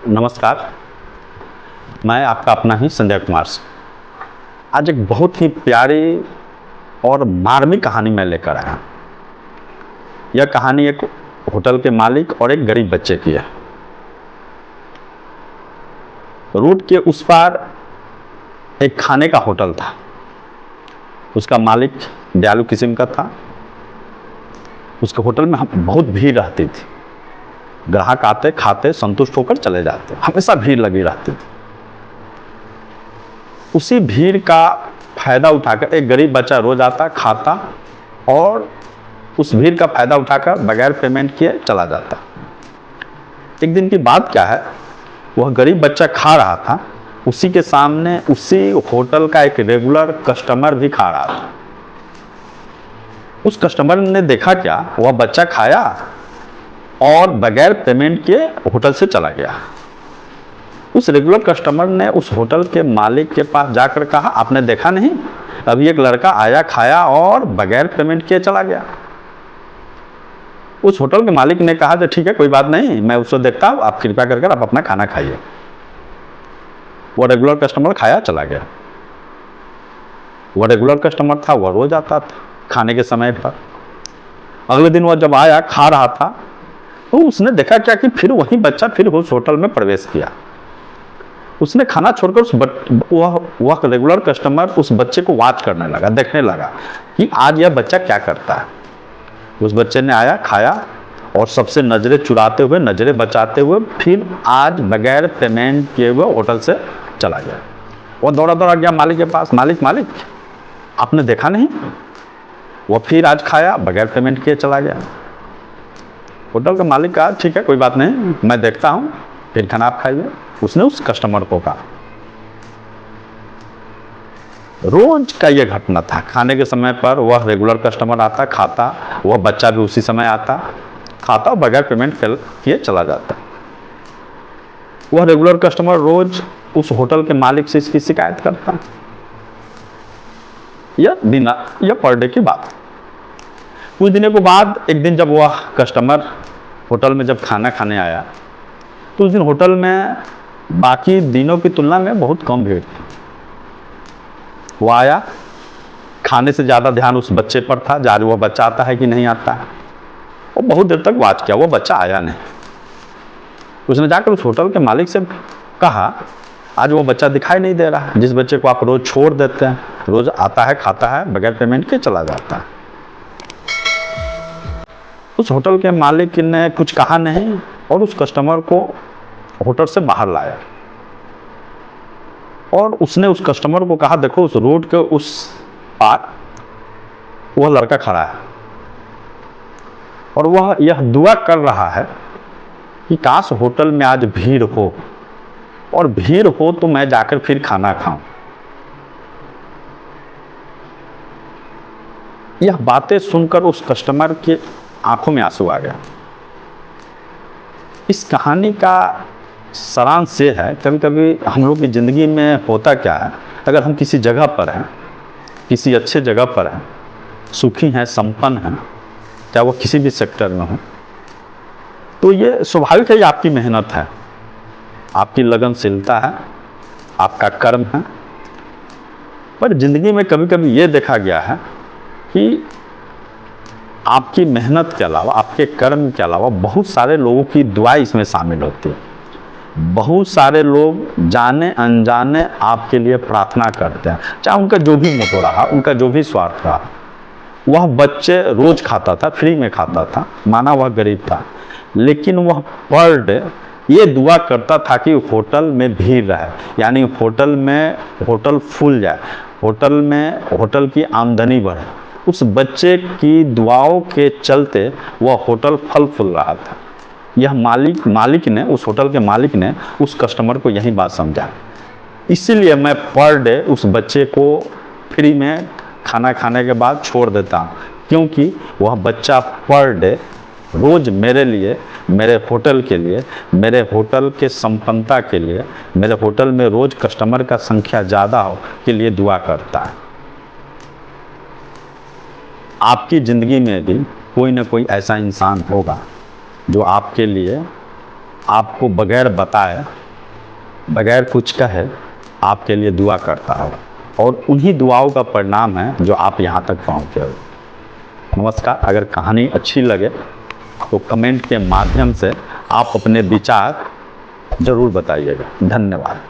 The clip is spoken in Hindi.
नमस्कार। मैं आपका अपना ही संजय कुमार। आज एक बहुत ही प्यारी और मार्मिक कहानी मैं लेकर आया। यह कहानी एक होटल के मालिक और एक गरीब बच्चे की है। रोड के उस पार एक खाने का होटल था। उसका मालिक दयालु किस्म का था। उसके होटल में बहुत भीड़ रहती थी। ग्राहक आते, खाते, संतुष्ट होकर चले जाते। हमेशा भीड़ लगी रहती थी। उसी भीड़ का फायदा उठाकर एक गरीब बच्चा रोज आता, खाता और उस भीड़ का फायदा उठाकर बगैर पेमेंट किए चला जाता। एक दिन की बात क्या है, वह गरीब बच्चा खा रहा था, उसी के सामने उसी होटल का एक रेगुलर कस्टमर भी खा रहा था। उस कस्टमर ने देखा क्या, वह बच्चा खाया और बगैर पेमेंट किए होटल से चला गया। उस रेगुलर कस्टमर ने उस होटल के मालिक के पास जाकर कहा, आपने देखा नहीं, अभी एक लड़का आया, खाया और बगैर पेमेंट किए चला गया। उस होटल के मालिक ने कहा कि ठीक है, कोई बात नहीं, मैं उसको देखता हूँ, आप कृपया करके आप अपना खाना खाइए। वो रेगुलर कस्टमर खाया चला गया। वो रेगुलर कस्टमर था, वह रोज आता था खाने के समय पर। अगले दिन वह जब आया, खा रहा था, तो उसने देखा क्या कि फिर वही बच्चा फिर उस होटल में प्रवेश किया। उसने खाना छोड़कर वह रेगुलर कस्टमर उस बच्चे को वॉच करने लगा, देखने लगा कि आज यह बच्चा क्या करता है। उस बच्चे ने आया, खाया और सबसे नजरें चुराते हुए, नजरें बचाते हुए फिर आज बगैर पेमेंट किए हुए होटल से चला गया। वो दौड़ा दौड़ा गया मालिक के पास, मालिक मालिक आपने देखा नहीं, वो फिर आज खाया, बगैर पेमेंट किए चला गया। होटल का मालिक कहा, ठीक है, कोई बात नहीं, मैं देखता हूँ, फिर खाना आप खाइए। उसने उस कस्टमर को कहा। रोज का यह घटना था। खाने के समय पर वह रेगुलर कस्टमर आता, खाता, वह बच्चा भी उसी समय आता, खाता और बगैर पेमेंट किए चला जाता। वह रेगुलर कस्टमर रोज उस होटल के मालिक से इसकी शिकायत करता। यह पर डे की बात। कुछ दिनों के बाद एक दिन जब वह कस्टमर होटल में जब खाना खाने आया, तो उस दिन होटल में बाकी दिनों की तुलना में बहुत कम भीड़ थी। वो आया, खाने से ज़्यादा ध्यान उस बच्चे पर था, आज वह बच्चा आता है कि नहीं आता है। वो बहुत देर तक वॉच किया, वो बच्चा आया नहीं। उसने जाकर उस होटल के मालिक से कहा, आज वो बच्चा दिखाई नहीं दे रहा, जिस बच्चे को आप रोज छोड़ देते हैं, रोज आता है, खाता है, बगैर पेमेंट के चला जाता है। उस होटल के मालिक ने कुछ कहा नहीं और उस कस्टमर को होटल से बाहर लाया और उसने उस कस्टमर को कहा, देखो उस रोड के उस पार वह लड़का खड़ा है और वह यह दुआ कर रहा है कि काश होटल में आज भीड़ हो और भीड़ हो तो मैं जाकर फिर खाना खाऊं। यह बातें सुनकर उस कस्टमर के आंखों में आंसू आ गया। इस कहानी का सारांश ये है, कभी कभी हम लोग की ज़िंदगी में होता क्या है, अगर हम किसी जगह पर हैं, किसी अच्छे जगह पर हैं, सुखी हैं, संपन्न हैं, चाहे वो किसी भी सेक्टर में हो, तो ये स्वाभाविक है, ये आपकी मेहनत है, आपकी लगनशीलता है, आपका कर्म है। पर ज़िंदगी में कभी कभी ये देखा गया है कि आपकी मेहनत के अलावा, आपके कर्म के अलावा बहुत सारे लोगों की दुआ इसमें शामिल होती है। बहुत सारे लोग जाने अनजाने आपके लिए प्रार्थना करते हैं, चाहे उनका जो भी मोटो रहा, उनका जो भी स्वार्थ रहा। वह बच्चे रोज खाता था, फ्री में खाता था, माना वह गरीब था, लेकिन वह पर डे ये दुआ करता था कि होटल में भीड़ रहे, यानी होटल फूल जाए, होटल की आमदनी बढ़े। उस बच्चे की दुआओं के चलते वह होटल फल फूल रहा था। यह मालिक ने, उस होटल के मालिक ने उस कस्टमर को यही बात समझा। इसीलिए मैं पर डे उस बच्चे को फ्री में खाना खाने के बाद छोड़ देता हूँ, क्योंकि वह बच्चा पर डे रोज मेरे लिए, मेरे होटल के लिए, मेरे होटल के संपन्नता के लिए, मेरे होटल में रोज कस्टमर का संख्या ज़्यादा हो के लिए दुआ करता है। आपकी ज़िंदगी में भी कोई ना कोई ऐसा इंसान होगा जो आपके लिए आपको बगैर बताए, बगैर कुछ कहे आपके लिए दुआ करता है, और उन्हीं दुआओं का परिणाम है जो आप यहाँ तक पहुँचे हो। नमस्कार। अगर कहानी अच्छी लगे तो कमेंट के माध्यम से आप अपने विचार ज़रूर बताइएगा। धन्यवाद।